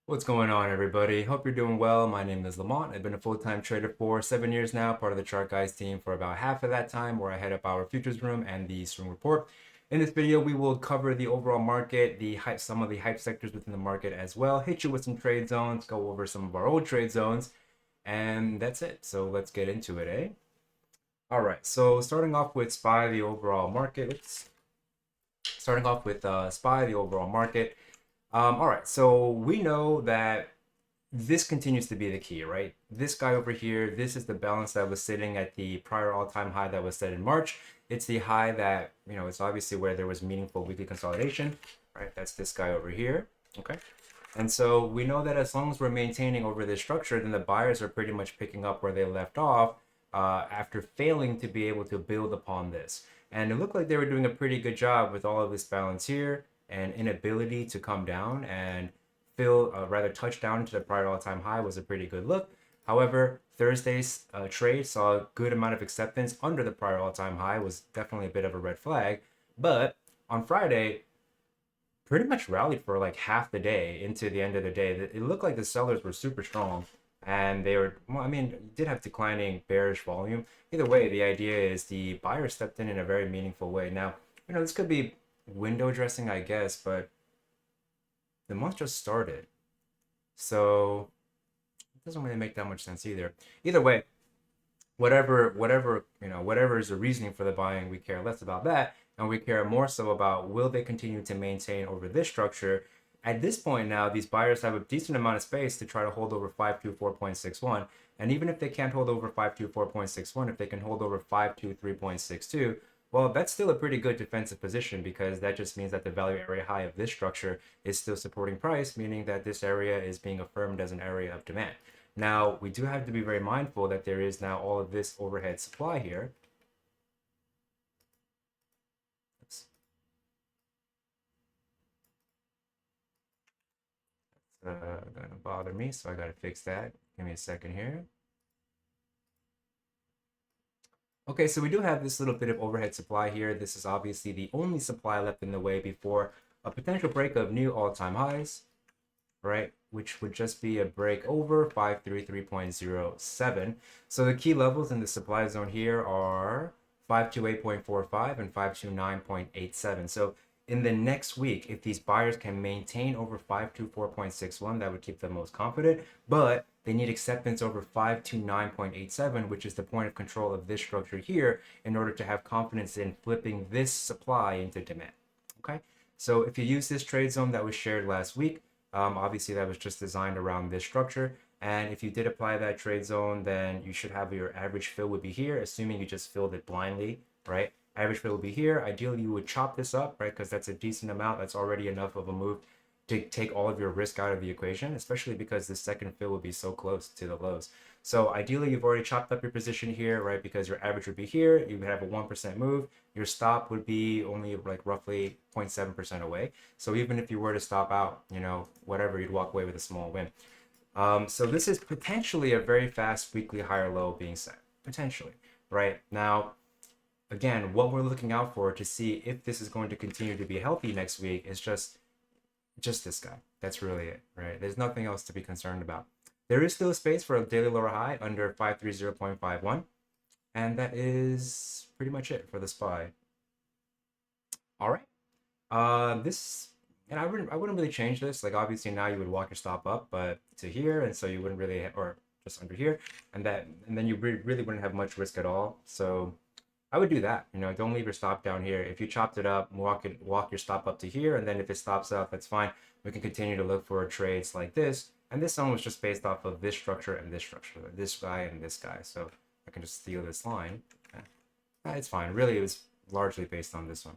What's going on, everybody? Hope you're doing well. My name is Lamont. I've been a full-time trader for 7 years now, part of the Chart Guys team for about half of that time, where I head up our futures room and the swing report. In this video, we will cover the overall market, the hype, some of the hype sectors within the market as well, hit you with some trade zones, go over some of our old trade zones, and that's it. So let's get into it, eh? All right, so starting off with SPY, the overall market. Starting off with SPY, the overall market. All right, so we know that this continues to be the key, right? This guy over here, this is the balance that was sitting at the prior all-time high that was set in March. It's the high that, it's obviously where there was meaningful weekly consolidation, right? That's this guy over here, okay? And so we know that as long as we're maintaining over this structure, then the buyers are pretty much picking up where they left off after failing to be able to build upon this. And it looked like they were doing a pretty good job with all of this balance here and inability to come down and rather touch down to the prior all-time high was a pretty good look. However, Thursday's trade saw a good amount of acceptance under the prior all-time high, was definitely a bit of a red flag. But on Friday, pretty much rallied for like half the day into the end of the day. It looked like the sellers were super strong and they were, well, I mean, did have declining bearish volume. Either way, the idea is the buyer stepped in a very meaningful way. Now, this could be window dressing, I guess, but the month just started. So it doesn't really make that much sense either. Either way, whatever is the reasoning for the buying, we care less about that, and we care more so about will they continue to maintain over this structure. At this point now, these buyers have a decent amount of space to try to hold over 524.61, and even if they can't hold over 524.61, if they can hold over 523.62, well, that's still a pretty good defensive position, because that just means that the value area high of this structure is still supporting price, meaning that this area is being affirmed as an area of demand. Now, we do have to be very mindful that there is now all of this overhead supply here. Oops. That's gonna bother me, so I gotta fix that. Give me a second here. Okay, so we do have this little bit of overhead supply here. This is obviously the only supply left in the way before a potential break of new all-time highs, right? Which would just be a break over 533.07. So the key levels in the supply zone here are 528.45 and 529.87. So in the next week, if these buyers can maintain over 524.61, that would keep them most confident. But they need acceptance over 529.87, which is the point of control of this structure here, in order to have confidence in flipping this supply into demand. Okay, so if you use this trade zone that was shared last week, obviously that was just designed around this structure. And if you did apply that trade zone, then you should have your average fill would be here, assuming you just filled it blindly, right? Average fill will be here. Ideally, you would chop this up, right? Because that's a decent amount. That's already enough of a move to take all of your risk out of the equation, especially because the second fill will be so close to the lows. So ideally, you've already chopped up your position here, right? Because your average would be here. You would have a 1% move. Your stop would be only like roughly 0.7% away. So even if you were to stop out, whatever, you'd walk away with a small win. So this is potentially a very fast weekly higher low being set, potentially, right? Now, again, what we're looking out for to see if this is going to continue to be healthy next week is just this guy. That's really it, right? There's nothing else to be concerned about. There is still a space for a daily lower high under 530.51, and that is pretty much it for the SPY. All right. And I wouldn't really change this. Like, obviously now you would walk your stop up, but to here, and so you wouldn't really, or just under here, and then you really wouldn't have much risk at all. So I would do that. Don't leave your stop down here. If you chopped it up, walk your stop up to here, and then if it stops up, that's fine. We can continue to look for trades like this. And this one was just based off of this structure and this structure, this guy and this guy. So I can just steal this line. It's fine. Really, it was largely based on this one.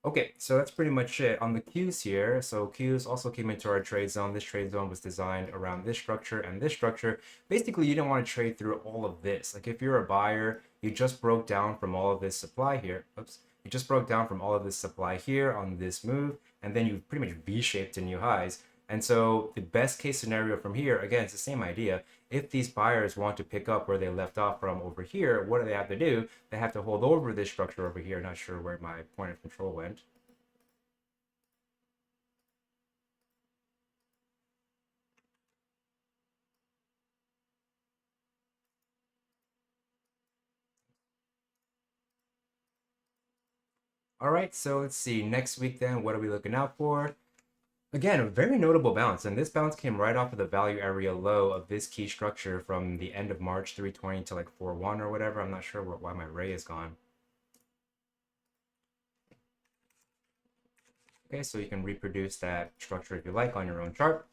Okay, so that's pretty much it on the Qs here. So Qs also came into our trade zone. This trade zone was designed around this structure and this structure. Basically, you don't want to trade through all of this. Like, if you're a buyer, you just broke down from all of this supply here. Oops. You just broke down from all of this supply here on this move, and then you pretty much V-shaped to new highs. And so the best case scenario from here, again, it's the same idea. If these buyers want to pick up where they left off from over here, what do they have to do? They have to hold over this structure over here. Not sure where my point of control went. All right, so let's see. Next week then, what are we looking out for? Again, a very notable bounce, and this bounce came right off of the value area low of this key structure from the end of March 320 to like 4.1 or whatever. I'm not sure why my ray is gone. Okay, so you can reproduce that structure if you like on your own chart.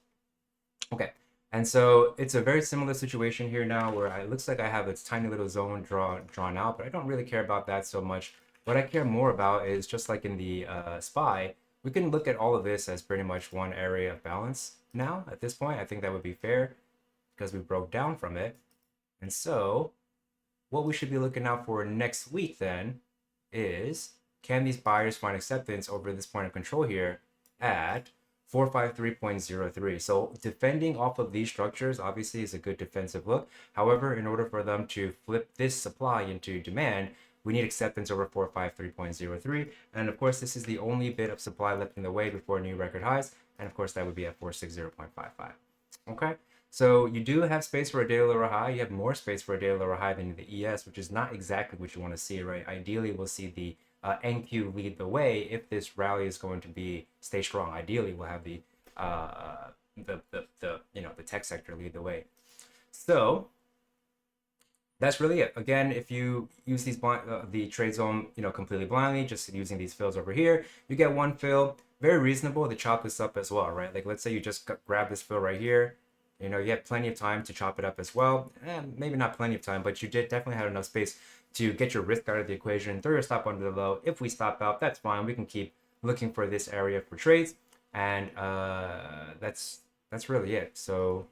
Okay, and so it's a very similar situation here now where it looks like I have this tiny little zone drawn out, but I don't really care about that so much. What I care more about is just like in the SPY, we can look at all of this as pretty much one area of balance now at this point. I think that would be fair because we broke down from it. And so what we should be looking out for next week then is, can these buyers find acceptance over this point of control here at 453.03? So defending off of these structures obviously is a good defensive look. However, in order for them to flip this supply into demand, we need acceptance over 453.03. And of course, this is the only bit of supply left in the way before new record highs. And of course, that would be at 460.55. Okay. So you do have space for a daily lower high. You have more space for a daily lower high than the ES, which is not exactly what you want to see, right? Ideally, we'll see the NQ lead the way if this rally is going to stay strong. Ideally, we'll have the tech sector lead the way. So that's really it. Again, if you use these the trade zone, completely blindly, just using these fills over here, you get one fill. Very reasonable to chop this up as well, right? Like let's say you just grab this fill right here. You have plenty of time to chop it up as well. Maybe not plenty of time, but you definitely have enough space to get your risk out of the equation, throw your stop under the low. If we stop out, that's fine. We can keep looking for this area for trades, and that's really it. So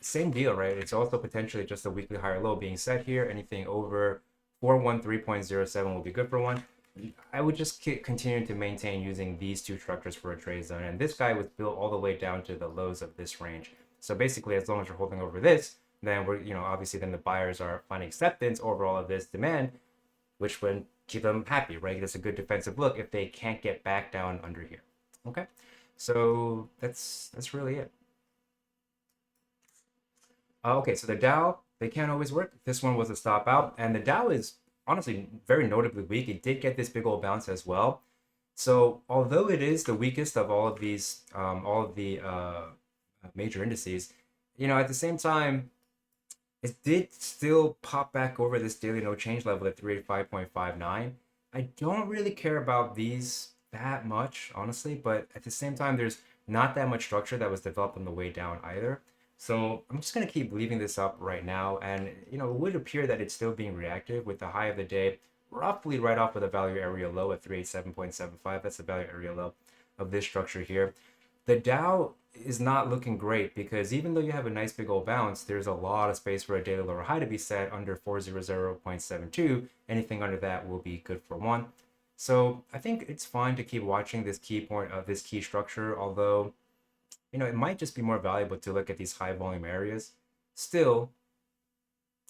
same deal, right? It's also potentially just a weekly higher low being set here. Anything over 413.07 will be good for one. I would just continue to maintain using these two structures for a trade zone. And this guy was built all the way down to the lows of this range. So basically, as long as you're holding over this, then we're, obviously then the buyers are finding acceptance over all of this demand, which would keep them happy, right? It's a good defensive look if they can't get back down under here. Okay, so that's really it. Okay, so the Dow, they can't always work. This one was a stop out, and the Dow is honestly very notably weak. It did get this big old bounce as well. So although it is the weakest of all of these, all of the major indices, at the same time, it did still pop back over this daily no change level at 385.59. I don't really care about these that much, honestly, but at the same time, there's not that much structure that was developed on the way down either. So I'm just going to keep leaving this up right now. And, it would appear that it's still being reactive with the high of the day roughly right off of the value area low at 387.75. That's the value area low of this structure here. The Dow is not looking great because even though you have a nice big old bounce, there's a lot of space for a daily lower high to be set under 400.72. Anything under that will be good for one. So I think it's fine to keep watching this key point of this key structure, although it might just be more valuable to look at these high volume areas. Still,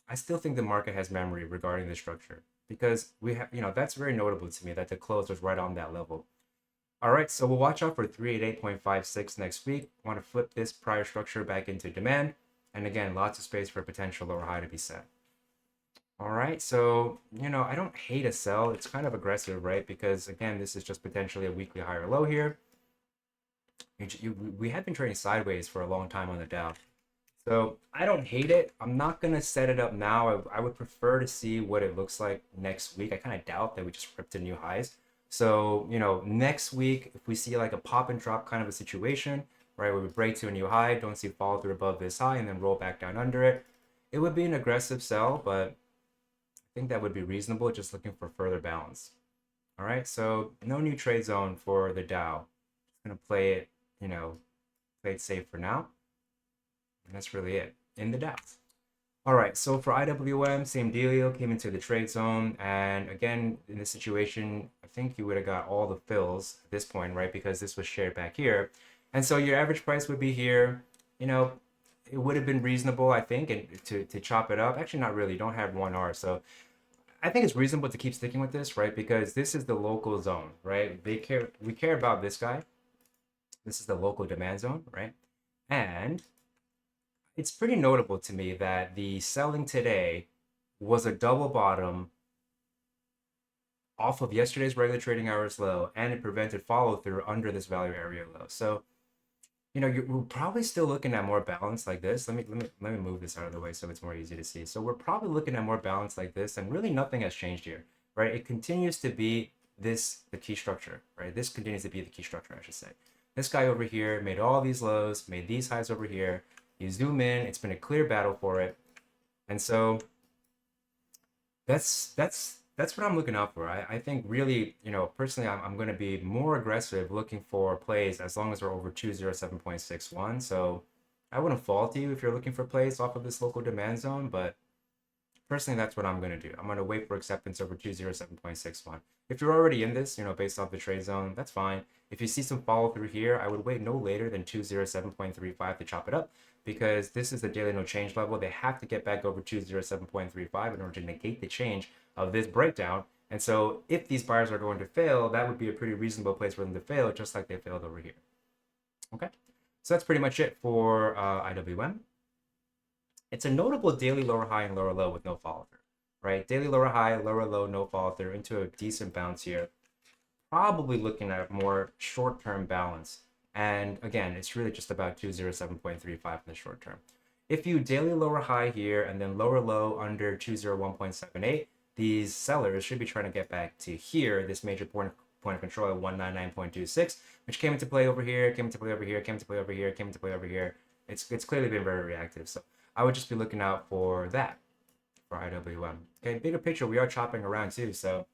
I still think the market has memory regarding the structure because we have, that's very notable to me that the close was right on that level. All right, so we'll watch out for 388.56 next week. Want to flip this prior structure back into demand. And again, lots of space for potential lower high to be set. All right, so, I don't hate a sell. It's kind of aggressive, right? Because again, this is just potentially a weekly higher low here. We have been trading sideways for a long time on the Dow. So I don't hate it. I'm not going to set it up now. I would prefer to see what it looks like next week. I kind of doubt that we just ripped to new highs. So, next week, if we see like a pop and drop kind of a situation, right, where we break to a new high, don't see follow through above this high and then roll back down under it, it would be an aggressive sell, but I think that would be reasonable, just looking for further balance. All right, so no new trade zone for the Dow. Just going to play it, play it safe for now. And that's really it in the Dow. All right, so for IWM, same dealio, came into the trade zone. And again, in this situation, I think you would have got all the fills at this point, right? Because this was shared back here. And so your average price would be here. It would have been reasonable, I think, and to chop it up. Actually, not really. You don't have 1R. So I think it's reasonable to keep sticking with this, right? Because this is the local zone, right? We care about this guy. This is the local demand zone, right? And it's pretty notable to me that the selling today was a double bottom off of yesterday's regular trading hours low, and it prevented follow through under this value area low. So, we're probably still looking at more balance like this. Let me move this out of the way so it's more easy to see. So we're probably looking at more balance like this, and really nothing has changed here, right? It continues to be the key structure, right? This continues to be the key structure, I should say. This guy over here made all these lows, made these highs over here. You zoom in, it's been a clear battle for it. And so that's what I'm looking out for. I think really, personally, I'm going to be more aggressive looking for plays as long as we're over 207.61. So I wouldn't fault you if you're looking for plays off of this local demand zone, but personally, that's what I'm going to do. I'm going to wait for acceptance over 207.61. If you're already in this, based off the trade zone, that's fine. If you see some follow through here, I would wait no later than 207.35 to chop it up, because this is the daily no change level. They have to get back over 207.35 in order to negate the change of this breakdown. And so if these buyers are going to fail, that would be a pretty reasonable place for them to fail, just like they failed over here. Okay, so that's pretty much it for IWM. It's a notable daily lower high and lower low with no follow through, right? Daily lower high, lower low, no follow through into a decent bounce here. Probably looking at more short-term balance. And again, it's really just about 207.35 in the short term. If you daily lower high here and then lower low under 201.78, these sellers should be trying to get back to here, this major point of control at 199.26, which came into play over here, came into play over here, came into play over here, came into play over here. It's clearly been very reactive. So I would just be looking out for that for IWM. Okay, bigger picture, we are chopping around too, so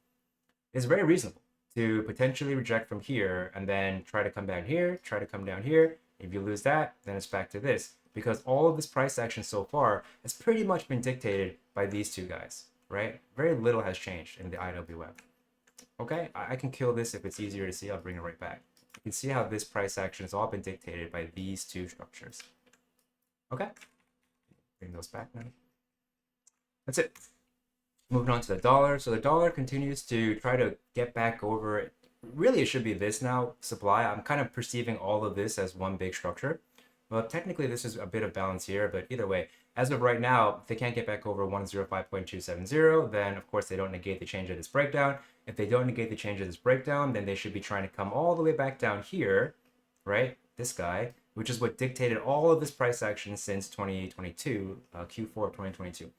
it's very reasonable to potentially reject from here and then try to come down here, try to come down here. If you lose that, then it's back to this, because all of this price action so far has pretty much been dictated by these two guys, right? Very little has changed in the IWM. Okay, I can kill this if it's easier to see. I'll bring it right back. You can see how this price action has all been dictated by these two structures. Okay, bring those back now. That's it. Moving on to the dollar. So the dollar continues to try to get back over it. Really, it should be this now, supply. I'm kind of perceiving all of this as one big structure. Well, technically, this is a bit of balance here, but either way, as of right now, if they can't get back over 105.270, then of course they don't negate the change of this breakdown. If they don't negate the change of this breakdown, then they should be trying to come all the way back down here, right? This guy, which is what dictated all of this price action since 2022, Q4 of 2022.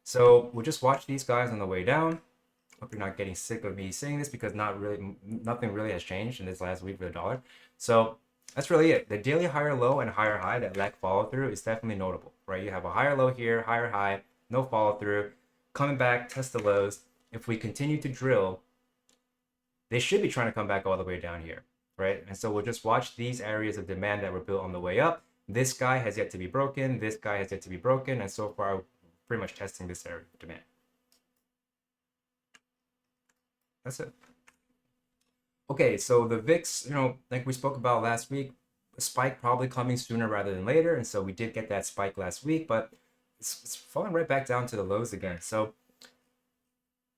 So we'll just watch these guys on the way down. Hope you're not getting sick of me saying this, because nothing really has changed in this last week for the dollar. So that's really it. The daily higher low and higher high that lack follow through is definitely notable, right? You have a higher low here, higher high, no follow through, coming back, test the lows. If we continue to drill, they should be trying to come back all the way down here, right? And so we'll just watch these areas of demand that were built on the way up. This guy has yet to be broken. This guy has yet to be broken. And so far, pretty much testing this area of demand. That's it. Okay, so the VIX, like we spoke about last week, a spike probably coming sooner rather than later. And so we did get that spike last week, but it's falling right back down to the lows again. So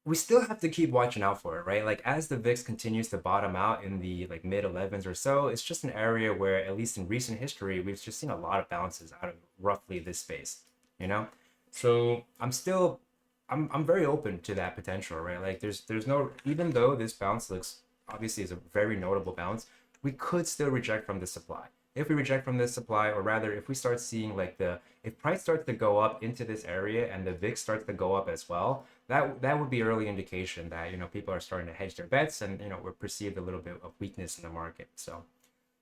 we still have to keep watching out for it, right? Like as the VIX continues to bottom out in the mid 11s or so, it's just an area where, at least in recent history, we've just seen a lot of bounces out of roughly this space, So I'm very open to that potential, right? Like there's no, even though this bounce looks obviously is a very notable bounce, we could still reject from this supply. If we reject from this supply, or rather if we start seeing if price starts to go up into this area and the VIX starts to go up as well, that would be early indication that people are starting to hedge their bets, and we're perceived a little bit of weakness in the market. So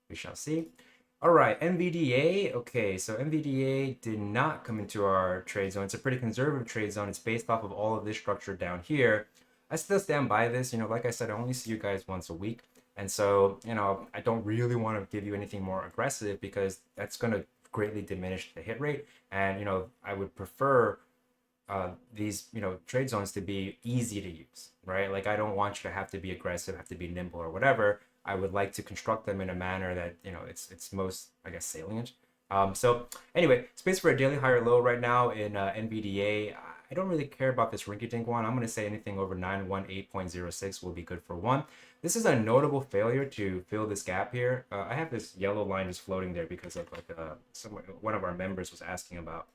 we shall see. All right, NVDA. Okay, so NVDA did not come into our trade zone. It's a pretty conservative trade zone. It's based off of all of this structure down here. I still stand by this. Like I said, I only see you guys once a week. And so, I don't really want to give you anything more aggressive, because that's going to greatly diminish the hit rate. And, I would prefer these, trade zones to be easy to use, right? Like I don't want you to have to be aggressive, have to be nimble or whatever. I would like to construct them in a manner that, it's most, I guess, salient. So anyway, space for a daily higher low right now in NVDA. I don't really care about this rinky-dink one. I'm going to say anything over 918.06 will be good for one. This is a notable failure to fill this gap here. I have this yellow line just floating there because of one of our members was asking about,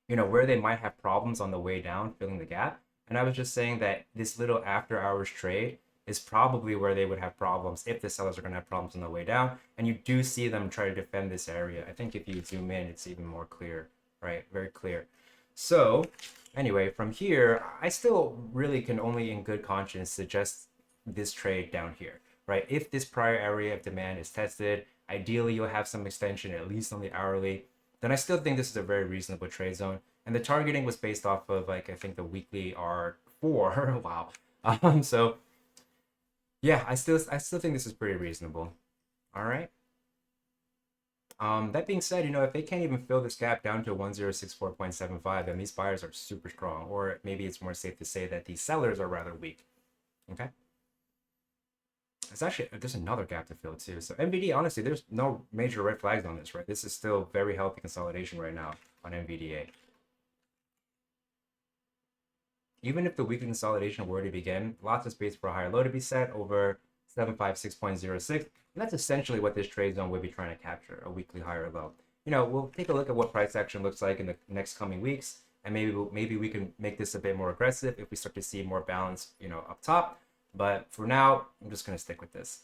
where they might have problems on the way down filling the gap. And I was just saying that this little after hours trade is probably where they would have problems if the sellers are going to have problems on the way down. And you do see them try to defend this area. I think if you zoom in, it's even more clear, right? Very clear. So anyway, from here, I still really can only in good conscience suggest this trade down here, right? If this prior area of demand is tested, ideally you'll have some extension, at least on the hourly, then I still think this is a very reasonable trade zone. And the targeting was based off of like, I think the weekly R4. Wow. So yeah, I still think this is pretty reasonable. All right. That being said, if they can't even fill this gap down to 1064.75, then these buyers are super strong. Or maybe it's more safe to say that these sellers are rather weak. Okay. There's another gap to fill too. So NVDA, honestly, there's no major red flags on this, right? This is still very healthy consolidation right now on NVDA. Even if the weekly consolidation were to begin, lots of space for a higher low to be set over 756.06. And that's essentially what this trade zone would be trying to capture, a weekly higher low. We'll take a look at what price action looks like in the next coming weeks. And maybe we can make this a bit more aggressive if we start to see more balance, up top. But for now, I'm just going to stick with this.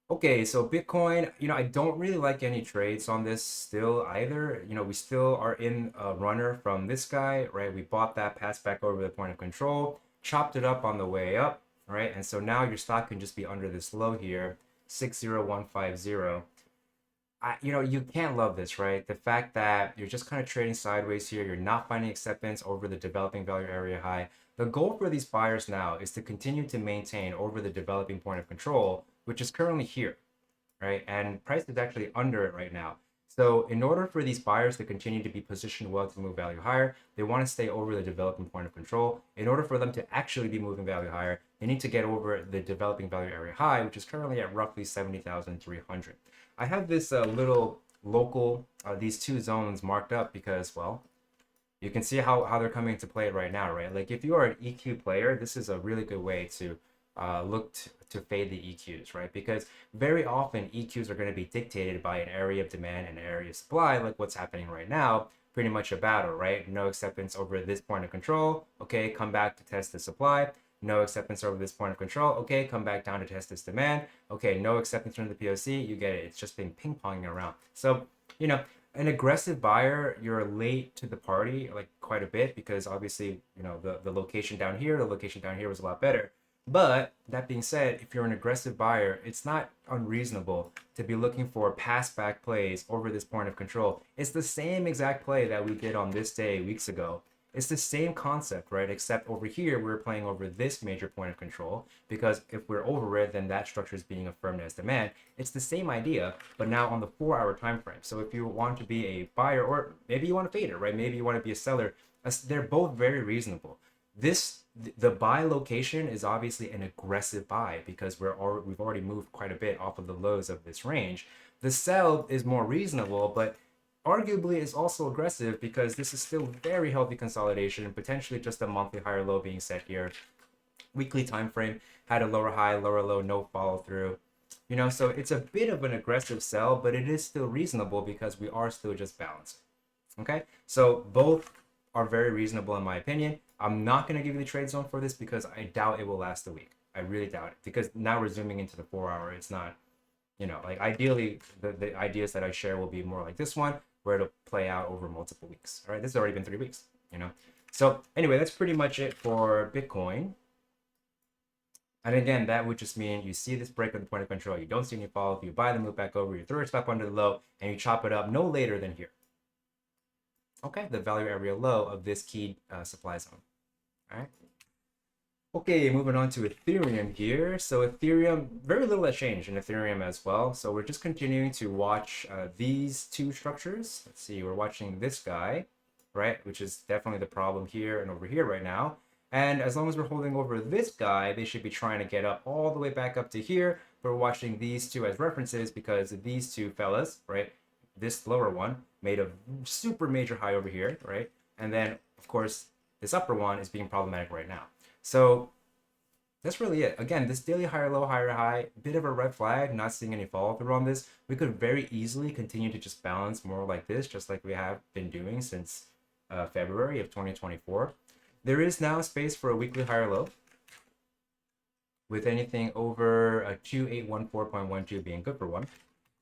Okay, so Bitcoin, I don't really like any trades on this still either. We still are in a runner from this guy, right? We bought that, passed back over the point of control, chopped it up on the way up, right? And so now your stock can just be under this low here, 60150. You can't love this, right? The fact that you're just kind of trading sideways here, you're not finding acceptance over the developing value area high. The goal for these buyers now is to continue to maintain over the developing point of control, which is currently here, right? And price is actually under it right now. So in order for these buyers to continue to be positioned well to move value higher, they want to stay over the developing point of control. In order for them to actually be moving value higher, they need to get over the developing value area high, which is currently at roughly 70,300. I have this little local, these two zones marked up because, well, you can see how they're coming into play right now, right? Like if you are an EQ player, this is a really good way to look to fade the EQs, right? Because very often EQs are going to be dictated by an area of demand and an area of supply, like what's happening right now, pretty much a battle, right? No acceptance over this point of control. Okay, come back to test the supply. No acceptance over this point of control. Okay, come back down to test this demand. Okay, no acceptance from the POC. You get it. It's just been ping-ponging around. So, an aggressive buyer, you're late to the party, like quite a bit, because obviously, the location down here, the location down here was a lot better. But that being said, if you're an aggressive buyer, it's not unreasonable to be looking for pass back plays over this point of control. It's the same exact play that we did on this day weeks ago. It's the same concept, right? Except over here, we're playing over this major point of control, because if we're over it, then that structure is being affirmed as demand. It's the same idea, but now on the 4-hour time frame. So if you want to be a buyer, or maybe you want to fade it, right? Maybe you want to be a seller. They're both very reasonable. The buy location is obviously an aggressive buy because we've already moved quite a bit off of the lows of this range. The sell is more reasonable, but arguably is also aggressive because this is still very healthy consolidation, potentially just a monthly higher low being set here. Weekly time frame had a lower high, lower low, no follow through. So it's a bit of an aggressive sell, but it is still reasonable because we are still just balancing. Okay, so both are very reasonable in my opinion. I'm not going to give you the trade zone for this because I doubt it will last a week. I really doubt it, because now we're zooming into the 4-hour. It's not, like ideally the ideas that I share will be more like this one, where it'll play out over multiple weeks. All right, this has already been 3 weeks, So anyway, that's pretty much it for Bitcoin. And again, that would just mean you see this break of the point of control, you don't see any follow, you buy the move back over, you throw your stop under the low, and you chop it up no later than here. Okay, the value area low of this key supply zone. All right. Okay, moving on to Ethereum here. So Ethereum, very little has changed in Ethereum as well. So we're just continuing to watch these two structures. Let's see, we're watching this guy, right? Which is definitely the problem here and over here right now. And as long as we're holding over this guy, they should be trying to get up all the way back up to here. But we're watching these two as references because these two fellas, right? This lower one made a super major high over here, right? And then, of course, this upper one is being problematic right now. So that's really it. Again, this daily higher low, higher high, bit of a red flag, not seeing any follow through on this. We could very easily continue to just balance more like this, just like we have been doing since February of 2024. There is now space for a weekly higher low, with anything over a 2814.12 being good for one.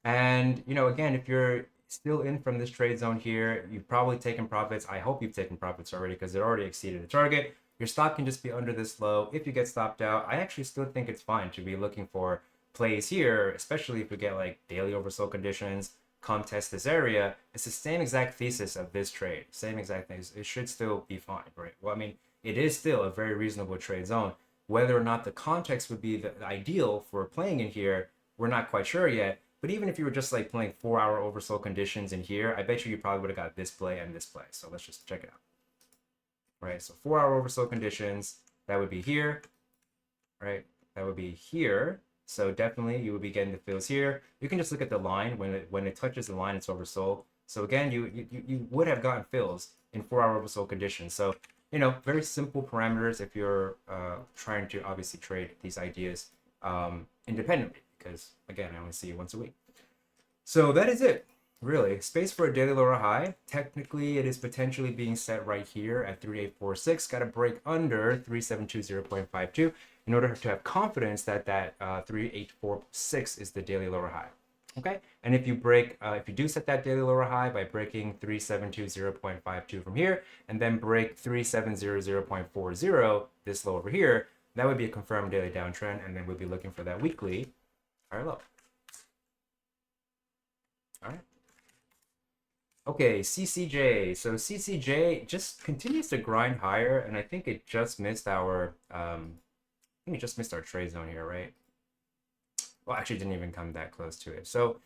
And, you know, again, if you're still in from this trade zone here, you've probably taken profits. I hope you've taken profits already because it already exceeded the target. Your stop can just be under this low. If you get stopped out, I actually still think it's fine to be looking for plays here, especially if we get like daily oversold conditions, come test this area. It's the same exact thesis of this trade, same exact thing. It should still be fine, right? Well, I mean, it is still a very reasonable trade zone. Whether or not the context would be the ideal for playing in here, we're not quite sure yet. But even if you were just like playing 4-hour oversold conditions in here, I bet you probably would have got this play and this play. So let's just check it out. Right, so 4-hour oversold conditions, that would be here, right? That would be here. So definitely you would be getting the fills here. You can just look at the line. When it touches the line, it's oversold. So again, you would have gotten fills in 4-hour oversold conditions. So, you know, very simple parameters if you're trying to obviously trade these ideas independently, because again, I only see you once a week. So that is it. Really, space for a daily lower high. Technically, it is potentially being set right here at 3846. Got to break under 3720.52 in order to have confidence that that 3846 is the daily lower high. Okay, and if you do set that daily lower high by breaking 3720.52 from here, and then break 3700.40, this low over here, that would be a confirmed daily downtrend, and then we'll be looking for that weekly higher low. All right. Okay, CCJ. So CCJ just continues to grind higher, and I think it just missed our trade zone here, right? Well, actually didn't even come that close to it. So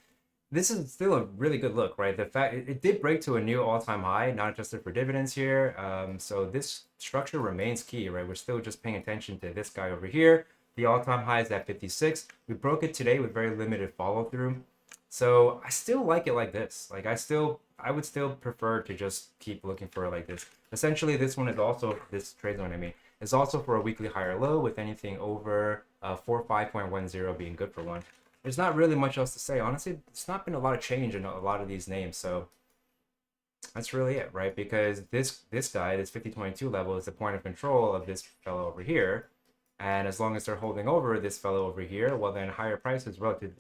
this is still a really good look, right? The fact it did break to a new all-time high, not adjusted for dividends here. So this structure remains key, right? We're still just paying attention to this guy over here. The all-time high is at 56. We broke it today with very limited follow-through. So I still like it like this. Like I would still prefer to just keep looking for it like this. Essentially, this one is also, this trade zone, I mean, is also for a weekly higher low with anything over 45.10 being good for one. There's not really much else to say. Honestly, it's not been a lot of change in a lot of these names. So that's really it, right? Because this guy, this 5022 level, is the point of control of this fellow over here. And as long as they're holding over this fellow over here, well, then higher prices relative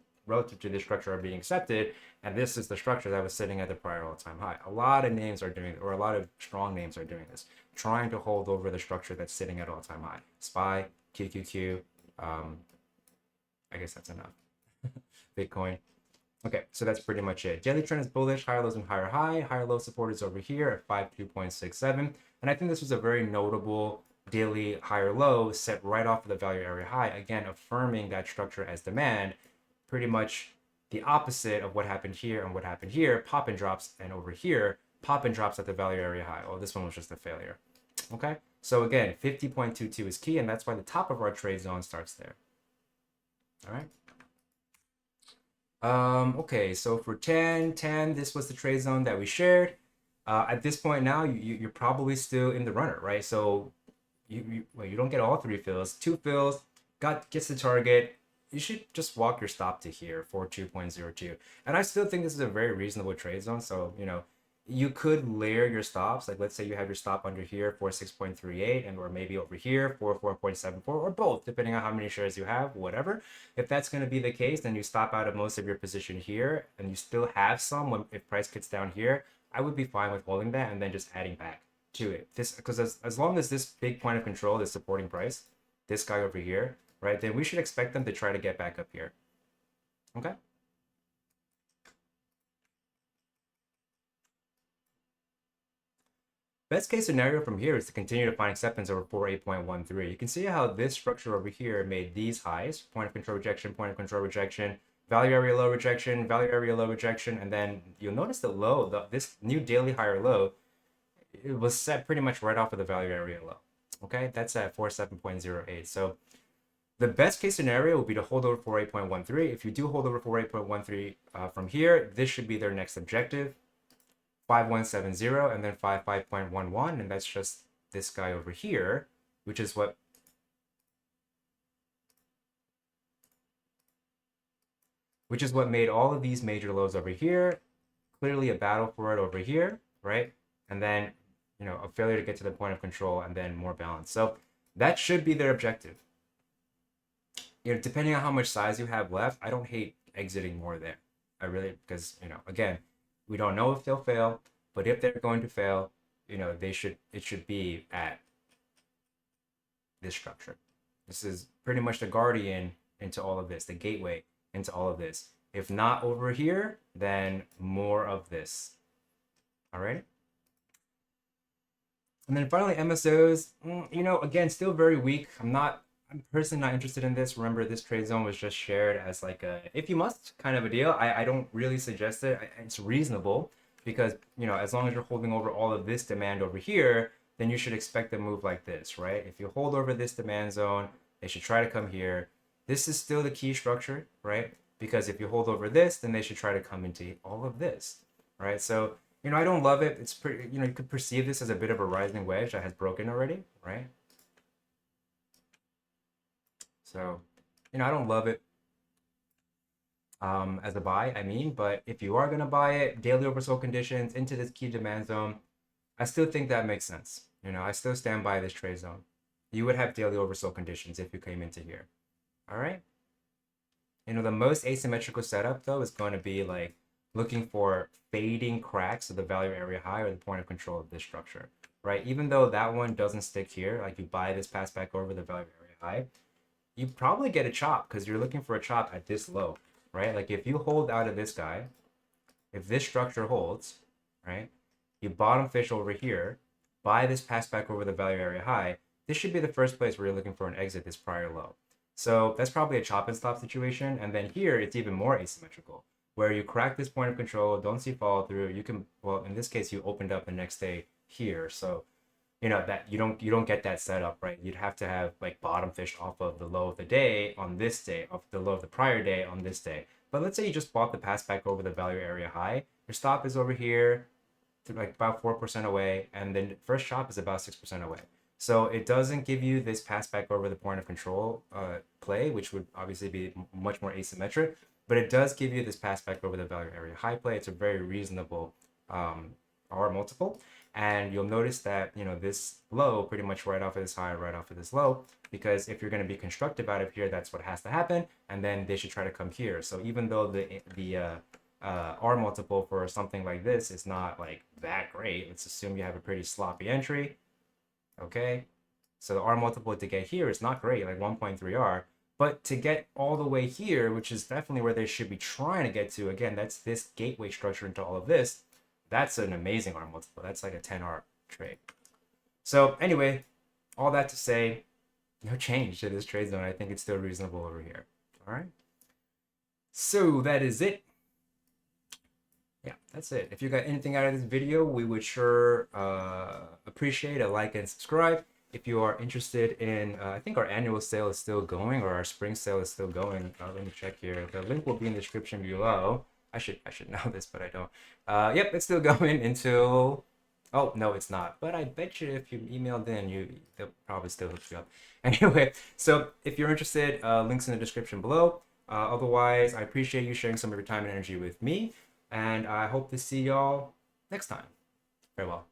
to this structure are being accepted, and this is the structure that was sitting at the prior all-time high. A lot of names are doing, or a lot of strong names are doing this, trying to hold over the structure that's sitting at all-time high. SPY, QQQ, I guess that's enough. Bitcoin. Okay, so that's pretty much it. Daily trend is bullish, higher lows and higher high. Higher low support is over here at 52.67, and I think this was a very notable daily higher low set right off of the value area high, again affirming that structure as demand. Pretty much the opposite of what happened here and what happened here. Pop and drops, and over here, pop and drops at the value area high. Oh, this one was just a failure. Okay, so again, 50.22 is key, and that's why the top of our trade zone starts there. All right. Okay, so for 10, this was the trade zone that we shared. At this point now, you're probably still in the runner, right? So you don't get all 3 fills. 2 fills, gets the target. You should just walk your stop to here for 2.02. And I still think this is a very reasonable trade zone. So, you know, you could layer your stops. Like, let's say you have your stop under here for 6.38 and or maybe over here for 4.74 or both, depending on how many shares you have, whatever. If that's going to be the case, then you stop out of most of your position here and you still have some if price gets down here. I would be fine with holding that and then just adding back to it. This, because as long as this big point of control is supporting price, this guy over here, right, then we should expect them to try to get back up here. Okay. Best case scenario from here is to continue to find acceptance over 48.13. You can see how this structure over here made these highs, point of control rejection, value area low rejection, value area low rejection, and then you'll notice the low, this new daily higher low, it was set pretty much right off of the value area low. Okay, that's at 47.08. So the best case scenario would be to hold over 48.13. If you do hold over 48.13 from here, this should be their next objective. 5170 and then 55.11, and that's just this guy over here, which is what made all of these major lows over here. Clearly a battle for it over here, right? And then, a failure to get to the point of control and then more balance. So that should be their objective. Depending on how much size you have left, I don't hate exiting more there. I really, because, again, we don't know if they'll fail, but if they're going to fail, it should be at this structure. This is pretty much the guardian into all of this, the gateway into all of this. If not over here, then more of this. All right. And then finally, MSOs, again, still very weak. I'm personally not interested in this. Remember, this trade zone was just shared as like a if you must kind of a deal. I don't really suggest it. It's reasonable because, as long as you're holding over all of this demand over here, then you should expect a move like this, right? If you hold over this demand zone, they should try to come here. This is still the key structure, right? Because if you hold over this, then they should try to come into all of this, right? So, I don't love it. It's pretty, you could perceive this as a bit of a rising wedge that has broken already, right? So, I don't love it as a buy, but if you are going to buy it, daily oversold conditions into this key demand zone, I still think that makes sense. I still stand by this trade zone. You would have daily oversold conditions if you came into here. All right. The most asymmetrical setup though is going to be like looking for fading cracks of the value area high or the point of control of this structure, right? Even though that one doesn't stick here, like you buy this pass back over the value area high, you probably get a chop because you're looking for a chop at this low, right? Like if you hold out of this guy, if this structure holds, right? You bottom fish over here, buy this pass back over the value area high, this should be the first place where you're looking for an exit this prior low. So that's probably a chop and stop situation. And then here, it's even more asymmetrical, where you crack this point of control, don't see follow through. You can, well, in this case, you opened up the next day here. So, that you don't get that setup, right? You'd have to have like bottom fish off of the low of the day on this day, off the low of the prior day on this day. But let's say you just bought the pass back over the value area high. Your stop is over here, like about 4% away, and then first chop is about 6% away. So it doesn't give you this pass back over the point of control play, which would obviously be much more asymmetric, but it does give you this pass back over the value area high play. It's a very reasonable R multiple. And you'll notice that, this low pretty much right off of this high, right off of this low, because if you're going to be constructive out of here, that's what has to happen. And then they should try to come here. So even though the R multiple for something like this is not like that great, let's assume you have a pretty sloppy entry. Okay, so the R multiple to get here is not great, like 1.3 R, but to get all the way here, which is definitely where they should be trying to get to, again, that's this gateway structure into all of this, that's an amazing R multiple. That's like a 10R trade. So anyway, all that to say, no change to this trade zone. I think it's still reasonable over here. All right, so that is it. Yeah, that's it. If you got anything out of this video, we would sure appreciate a like and subscribe. If you are interested in, I think our annual sale is still going, or our spring sale is still going. Let me check here. The link will be in the description below. I should know this, but I don't. Yep, it's still going until. Oh no, it's not. But I bet you if you emailed in, they'll probably still hook you up. Anyway, so if you're interested, links in the description below. Otherwise, I appreciate you sharing some of your time and energy with me. And I hope to see y'all next time. Farewell.